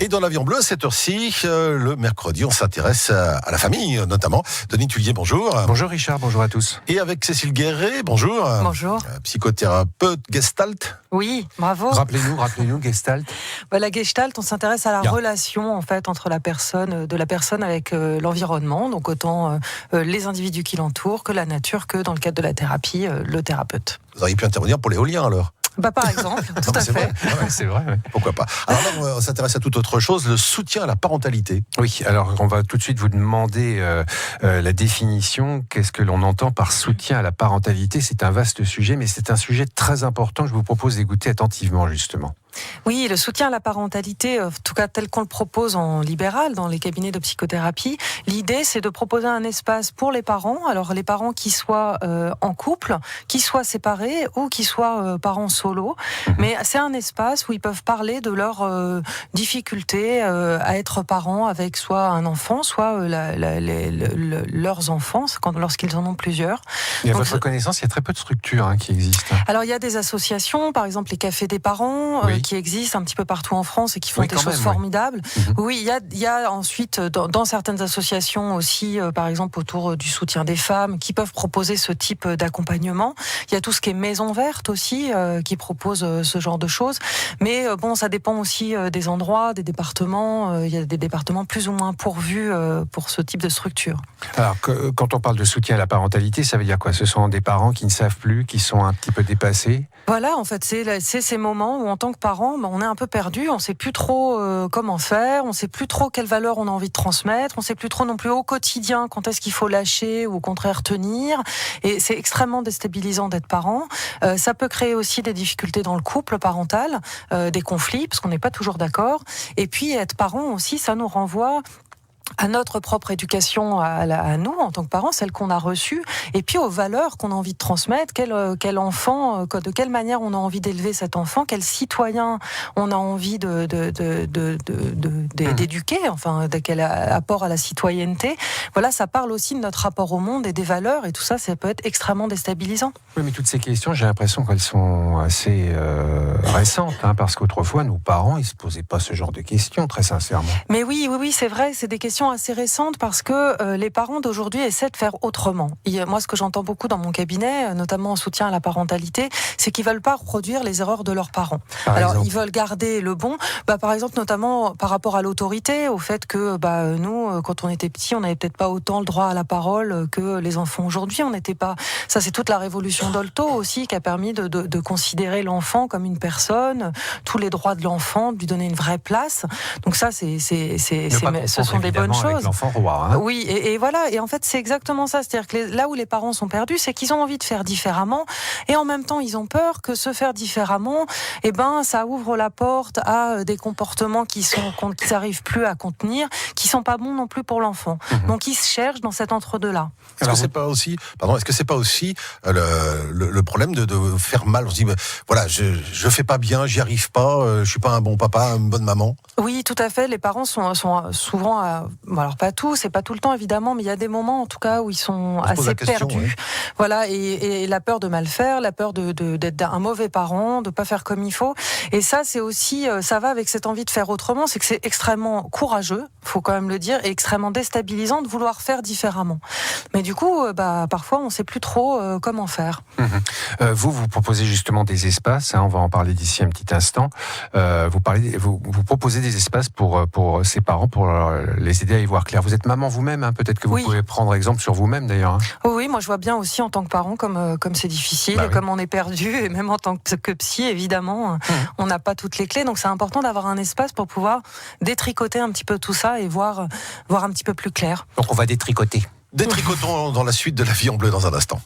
Et dans l'Avion Bleu, à cette heure-ci, le mercredi, on s'intéresse à la famille, notamment. Denis Tullier, bonjour. Bonjour Richard, bonjour à tous. Et avec Cécile Guéret, bonjour. Bonjour. Psychothérapeute Gestalt. Oui, bravo. Rappelez-nous, Gestalt. La Gestalt, on s'intéresse à la relation en fait entre la personne avec l'environnement, donc autant les individus qui l'entourent que la nature, que dans le cadre de la thérapie, le thérapeute. Vous auriez pu intervenir pour l'éolien alors? Par exemple, tout à fait. C'est vrai. Ouais. Pourquoi pas. Alors là, on s'intéresse à toute autre chose, le soutien à la parentalité. Oui, alors on va tout de suite vous demander la définition. Qu'est-ce que l'on entend par soutien à la parentalité? C'est un vaste sujet, mais c'est un sujet très important. Je vous propose d'écouter attentivement, justement. Oui, le soutien à la parentalité, en tout cas tel qu'on le propose en libéral dans les cabinets de psychothérapie, l'idée c'est de proposer un espace pour les parents, alors les parents qui soient en couple, qui soient séparés ou qui soient parents solo, mais c'est un espace où ils peuvent parler de leurs difficultés à être parents avec soit un enfant, soit leurs enfants lorsqu'ils en ont plusieurs. Et à votre connaissance, il y a très peu de structures qui existent. Alors il y a des associations, par exemple les cafés des parents, qui existent un petit peu partout en France et qui font des choses formidables. Oui, il y a ensuite dans certaines associations aussi, par exemple autour du soutien des femmes, qui peuvent proposer ce type d'accompagnement. Il y a tout ce qui est maison verte aussi, qui propose ce genre de choses. Mais ça dépend aussi des endroits, des départements. Il y a des départements plus ou moins pourvus pour ce type de structure. Alors, quand on parle de soutien à la parentalité, ça veut dire quoi? Ce sont des parents qui ne savent plus, qui sont un petit peu dépassés? Voilà, en fait, c'est ces moments où, en tant que parent, on est un peu perdu, on ne sait plus trop comment faire, on ne sait plus trop quelles valeurs on a envie de transmettre, on ne sait plus trop non plus au quotidien quand est-ce qu'il faut lâcher ou au contraire tenir. Et c'est extrêmement déstabilisant d'être parent. Ça peut créer aussi des difficultés dans le couple parental, des conflits, parce qu'on n'est pas toujours d'accord. Et puis, être parent aussi, ça nous renvoie à notre propre éducation à nous en tant que parents, celle qu'on a reçue, et puis aux valeurs qu'on a envie de transmettre, quel enfant, de quelle manière on a envie d'élever cet enfant, quel citoyen on a envie d'éduquer, enfin quel apport à la citoyenneté. Voilà, ça parle aussi de notre rapport au monde et des valeurs, et tout ça, ça peut être extrêmement déstabilisant. Oui, mais toutes ces questions, j'ai l'impression qu'elles sont assez récentes, parce qu'autrefois, nos parents, ils se posaient pas ce genre de questions, très sincèrement. Mais oui, c'est vrai, c'est des questions assez récentes parce que les parents d'aujourd'hui essaient de faire autrement. Moi, ce que j'entends beaucoup dans mon cabinet, notamment en soutien à la parentalité, c'est qu'ils veulent pas reproduire les erreurs de leurs parents. Ils veulent garder le bon. Par exemple, notamment par rapport à l'autorité, au fait que nous, quand on était petits, on n'avait peut-être pas autant le droit à la parole que les enfants aujourd'hui. On n'était pas. Ça, c'est toute la révolution Dolto aussi qui a permis de considérer l'enfant comme une personne, tous les droits de l'enfant, de lui donner une vraie place. Donc ça, ce sont des bonnes choses. Avec l'enfant roi. Oui, et voilà. Et en fait, c'est exactement ça. C'est-à-dire que là où les parents sont perdus, c'est qu'ils ont envie de faire différemment, et en même temps, ils ont peur que se faire différemment, ça ouvre la porte à des comportements qu'ils n'arrivent plus à contenir, qui sont pas bons non plus pour l'enfant. Donc, ils se cherchent dans cet entre-deux-là. Est-ce que c'est pas aussi le problème de faire mal? On se dit, voilà, je fais pas bien, j'y arrive pas, je suis pas un bon papa, une bonne maman. Oui, tout à fait. Les parents sont souvent, alors pas tous, c'est pas tout le temps évidemment, mais il y a des moments en tout cas où ils sont assez perdus. Ouais. Voilà, et la peur de mal faire, la peur d'être un mauvais parent, de pas faire comme il faut. Et ça, c'est aussi, ça va avec cette envie de faire autrement. C'est que c'est extrêmement courageux, faut quand même le dire, et extrêmement déstabilisant de vouloir faire différemment. Mais du coup, parfois, on sait plus trop comment faire. Vous proposez justement des espaces. On va en parler d'ici un petit instant. Vous proposez des espaces pour ces parents, pour les aider à y voir clair. Vous êtes maman vous-même, peut-être que vous pouvez prendre exemple sur vous-même d'ailleurs. Oui, moi je vois bien aussi en tant que parent comme c'est difficile, et comme on est perdu, et même en tant que psy, évidemment, on n'a pas toutes les clés, donc c'est important d'avoir un espace pour pouvoir détricoter un petit peu tout ça et voir un petit peu plus clair. Donc on va détricoter. Détricotons dans la suite de La Vie en Bleu dans un instant.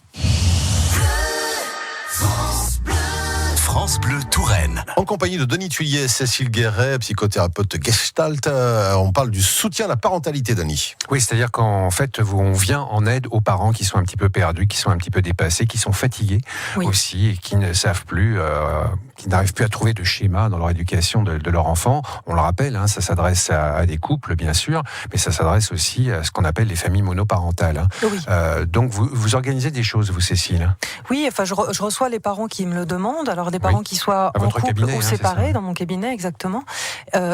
France Bleu Touraine. En compagnie de Denis Tullier et Cécile Guéret, psychothérapeute Gestalt, on parle du soutien à la parentalité, Denis. Oui, c'est-à-dire qu'en fait, on vient en aide aux parents qui sont un petit peu perdus, qui sont un petit peu dépassés, qui sont fatigués aussi et qui ne savent plus, qui n'arrivent plus à trouver de schéma dans leur éducation de leur enfant. On le rappelle, ça s'adresse à des couples, bien sûr, mais ça s'adresse aussi à ce qu'on appelle les familles monoparentales. Oui. Donc, vous organisez des choses, vous, Cécile? Oui, enfin, je reçois les parents qui me le demandent. Alors, des parents qui soient en couple cabinet, ou séparés, dans mon cabinet exactement,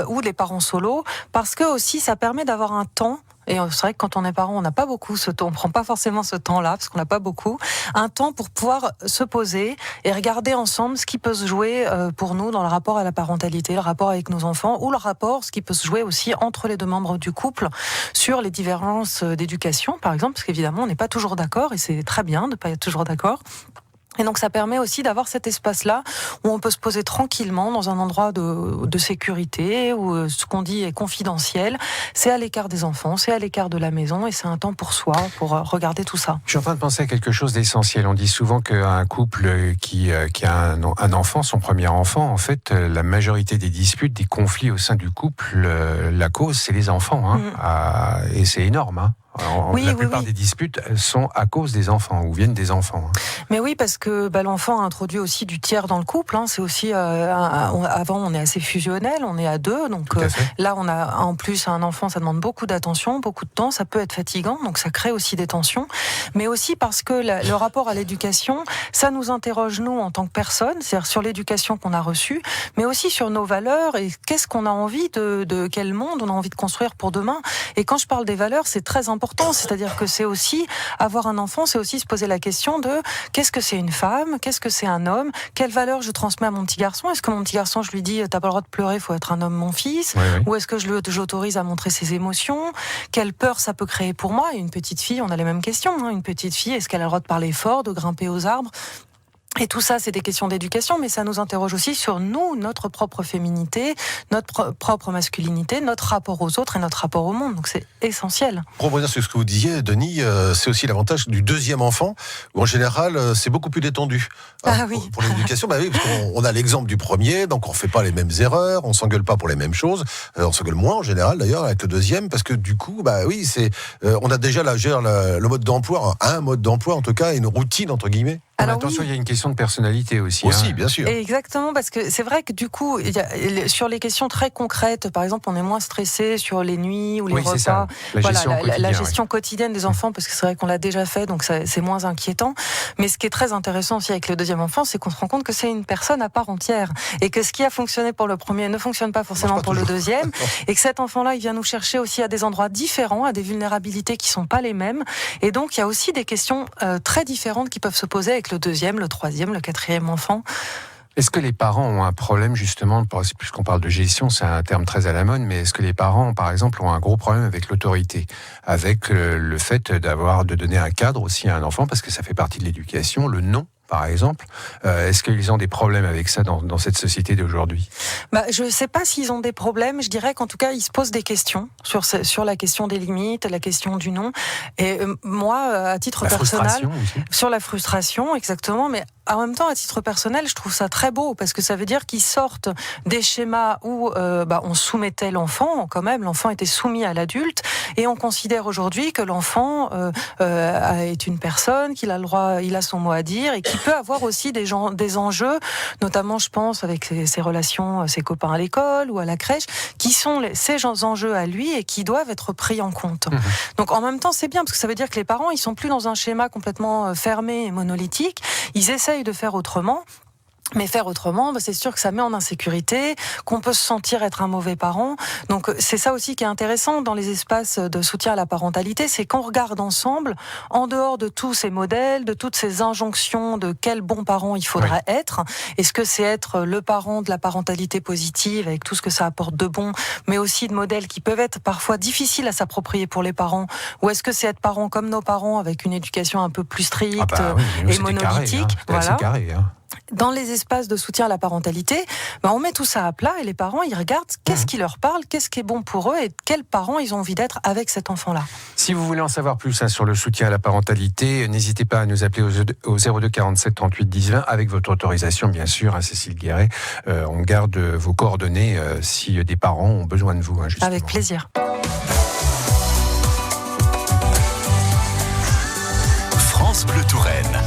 ou les parents solos, parce que aussi ça permet d'avoir un temps. Et c'est vrai que quand on est parent, on n'a pas beaucoup ce temps, on prend pas forcément ce temps-là, parce qu'on n'a pas beaucoup, un temps pour pouvoir se poser et regarder ensemble ce qui peut se jouer pour nous dans le rapport à la parentalité, le rapport avec nos enfants, ou le rapport, ce qui peut se jouer aussi entre les deux membres du couple, sur les différences d'éducation, par exemple, parce qu'évidemment, on n'est pas toujours d'accord, et c'est très bien de ne pas être toujours d'accord. Et donc ça permet aussi d'avoir cet espace-là où on peut se poser tranquillement dans un endroit de sécurité, où ce qu'on dit est confidentiel. C'est à l'écart des enfants, c'est à l'écart de la maison, et c'est un temps pour soi, pour regarder tout ça. Je suis en train de penser à quelque chose d'essentiel. On dit souvent qu'un couple qui a un enfant, son premier enfant, en fait, la majorité des disputes, des conflits au sein du couple, la cause, c'est les enfants. Et c'est énorme. La plupart des disputes sont à cause des enfants ou viennent des enfants. Mais oui, parce que l'enfant a introduit aussi du tiers dans le couple. C'est aussi avant on est assez fusionnel, on est à deux, donc là on a en plus un enfant, ça demande beaucoup d'attention, beaucoup de temps, ça peut être fatigant, donc ça crée aussi des tensions. Mais aussi parce que le rapport à l'éducation, ça nous interroge nous en tant que personne, c'est-à-dire sur l'éducation qu'on a reçue, mais aussi sur nos valeurs et qu'est-ce qu'on a envie de quel monde on a envie de construire pour demain. Et quand je parle des valeurs, c'est très important. C'est-à-dire que c'est aussi, avoir un enfant, c'est aussi se poser la question de qu'est-ce que c'est une femme, qu'est-ce que c'est un homme, quelles valeurs je transmets à mon petit garçon. Est-ce que mon petit garçon, je lui dis t'as pas le droit de pleurer, faut être un homme mon fils, ou est-ce que j'autorise à montrer ses émotions, quelle peur ça peut créer pour moi. Et une petite fille, on a les mêmes questions, une petite fille, est-ce qu'elle a le droit de parler fort, de grimper aux arbres? Et tout ça, c'est des questions d'éducation, mais ça nous interroge aussi sur nous, notre propre féminité, notre propre masculinité, notre rapport aux autres et notre rapport au monde. Donc c'est essentiel. Pour rebondir sur ce que vous disiez, Denis, c'est aussi l'avantage du deuxième enfant, où en général, c'est beaucoup plus détendu. Pour l'éducation, parce qu'on a l'exemple du premier, donc on ne fait pas les mêmes erreurs, on ne s'engueule pas pour les mêmes choses, on s'engueule moins en général d'ailleurs avec le deuxième, parce que du coup, on a déjà le mode d'emploi, un mode d'emploi en tout cas, et une routine entre guillemets. Alors attention, il y a une question de personnalité aussi. Aussi, bien sûr. Exactement, parce que c'est vrai que du coup, sur les questions très concrètes, par exemple, on est moins stressé sur les nuits ou les repas. Ça. La gestion quotidienne des enfants, parce que c'est vrai qu'on l'a déjà fait, donc c'est moins inquiétant. Mais ce qui est très intéressant aussi avec le deuxième enfant, c'est qu'on se rend compte que c'est une personne à part entière. Et que ce qui a fonctionné pour le premier ne fonctionne pas forcément pour le deuxième. Et que cet enfant-là, il vient nous chercher aussi à des endroits différents, à des vulnérabilités qui sont pas les mêmes. Et donc, il y a aussi des questions très différentes qui peuvent se poser avec le deuxième, le troisième, le quatrième enfant. Est-ce que les parents ont un problème justement, puisqu'on parle de gestion, c'est un terme très à la mode, mais est-ce que les parents, par exemple, ont un gros problème avec l'autorité, avec le fait de donner un cadre aussi à un enfant, parce que ça fait partie de l'éducation, le non, par exemple. Est-ce qu'ils ont des problèmes avec ça dans cette société d'aujourd'hui ? Je ne sais pas s'ils ont des problèmes. Je dirais qu'en tout cas, ils se posent des questions sur la question des limites, la question du non. Et moi, à titre personnel, sur la frustration, exactement, mais en même temps, à titre personnel, je trouve ça très beau parce que ça veut dire qu'ils sortent des schémas où on soumettait l'enfant, quand même, l'enfant était soumis à l'adulte, et on considère aujourd'hui que l'enfant est une personne, qu'il a le droit, il a son mot à dire, et qu'il peut avoir aussi des enjeux, notamment, je pense, avec ses relations, ses copains à l'école ou à la crèche, qui sont ces enjeux à lui et qui doivent être pris en compte. Donc, en même temps, c'est bien parce que ça veut dire que les parents, ils sont plus dans un schéma complètement fermé et monolithique. Ils essayent de faire autrement. Mais faire autrement, c'est sûr que ça met en insécurité, qu'on peut se sentir être un mauvais parent. Donc c'est ça aussi qui est intéressant dans les espaces de soutien à la parentalité, c'est qu'on regarde ensemble, en dehors de tous ces modèles, de toutes ces injonctions de quel bon parent il faudra être. Est-ce que c'est être le parent de la parentalité positive, avec tout ce que ça apporte de bon, mais aussi de modèles qui peuvent être parfois difficiles à s'approprier pour les parents, ou est-ce que c'est être parent comme nos parents, avec une éducation un peu plus stricte et monolithique, carré, Dans les espaces de soutien à la parentalité, on met tout ça à plat et les parents, ils regardent qu'est-ce qui leur parle, qu'est-ce qui est bon pour eux et quels parents ils ont envie d'être avec cet enfant-là. Si vous voulez en savoir plus sur le soutien à la parentalité, n'hésitez pas à nous appeler au 02 47 38 10 20 avec votre autorisation, bien sûr, Cécile Guéret. On garde vos coordonnées si des parents ont besoin de vous. Justement. Avec plaisir. France Bleu Touraine.